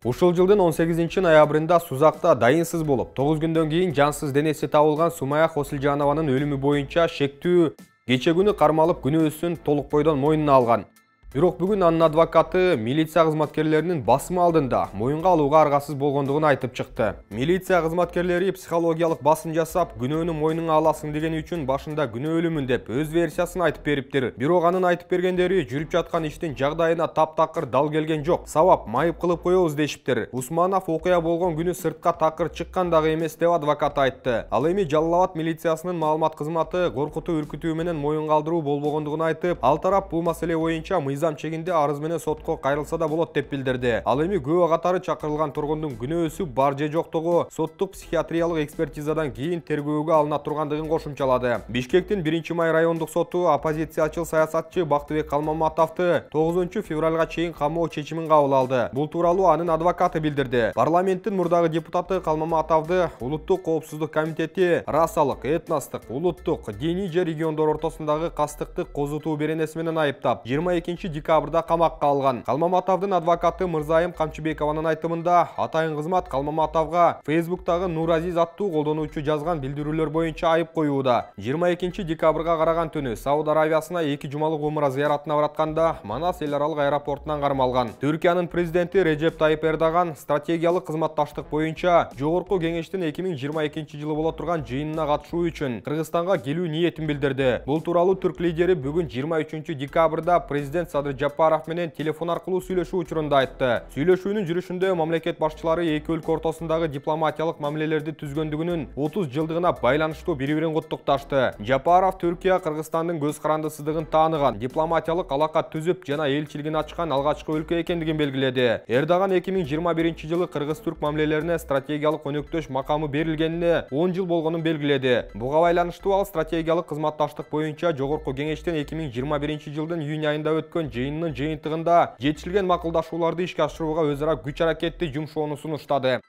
Ушул жылдын 18-ноябрында Сузакта дайынсыз болуп, 9 күндөн кийин жансыз денеси табылган Сумая Хосилжанованын өлүмү боюнча шектүү кече күнү кармалып күнөөсүн толук бойдон мойнуна алган. Бирок бүгүн анын адвокаты милиция кызматкерлеринин басымы алдында моюнга алууга аргасыз болгондугун айтып чыкты. Милиция кызматкерлери психологиялык басым жасап, күнөөнү мойнуңа аласың деген үчүн башында күнөөлүмүн деп өз версиясын айтып бериптир. Бирок анын айтып бергендери жүрүп жаткан иштин жагдайына таптакыр дал келген жок. Сабап майып кылып коебуз дешиптир. Усманов окуя болгон күнү сыртка такыр чыккан дагы эмес деп адвокат айтты. Ал эми Жалал Абад милициясынын маалымат кызматы коркутуу үркүтүү менен моюнга алдыруу болбогондугун айтып, ал тарап бул маселе боюнча мыйзам чегинде арыз менен сотко кайрылса да болот деп билдирди. Ал эми күбө катары чакырылган тургундун күнөөсү бар же жоктугу соттук психиатриялык экспертизадан кийин тергөөгө алына тургандыгын кошумчалады. Бишкектин 1-май райондук соту оппозициячыл саясатчы Бактыбек Калмаматовду 9 февралга чейин камоо чечимин кабыл алды. Бул тууралуу анын адвокаты билдирди. Парламенттин мурдагы депутаты Калмаматовду Улуттук коопсуздук комитети расалык, этностук, улуттук, диний же региондор ортосундагы кастыкты козутуу беренеси менен айыптап, 22 декабрда камакка алган. Калмаматовдун адвокаты Мырзайым Камчыбекованын айтымында, атайын кызмат Калмаматовго Facebook'тагы Нуразиз аттуу колдонуучу жазган билдирүүлөр боюнча айып коюуда. 22 декабрга караган түнү Сауд Аравиясына 2 жумалык умра зыяратына баратканда Манас эл аралык аэропортунан кармалган. Түркиянын президенти Режеп Тайып Эрдоган стратегиялык кызматташтык боюнча Жогорку кеңештин 2022 жылы боло турган жыйынына катышуу үчүн Кыргызстанга келүү ниетин билдирди. Бул тууралуу түрк лидери бүгүн 23 декабрда президент Садыр Жапаров менен телефон аркылуу сүйлөшүү учурунда айтты. Сүйлөшүүнүн жүрүшүндө мамлекет башчылары эки өлкө ортосундагы дипломатиялык мамилелерди түзгөндүгүнүн 30 жылдыгына байланыштуу бири-бирин куттукташты. Жапаров Түркия Кыргызстандын көз карандысыздыгын тааныган, дипломатиялык алака түзүп жана элчилигин ачкан алгачкы өлкө экендигин белгиледи. Эрдоган 2021 жылы кыргыз-түрк мамилелерине стратегиялык өнөктөш макамы берилгенине 10 жыл болгонун белгиледи. Буга байланыштуу ал стратегиялык кызматташтык боюнча Жогорку кеңештин 2021 жылдын июнь айында өткөн жыйынынын жыйынтыгында жетишилген макулдашууларды ишке ашырууга өз ара күч аракетти жумшоону сунуштады.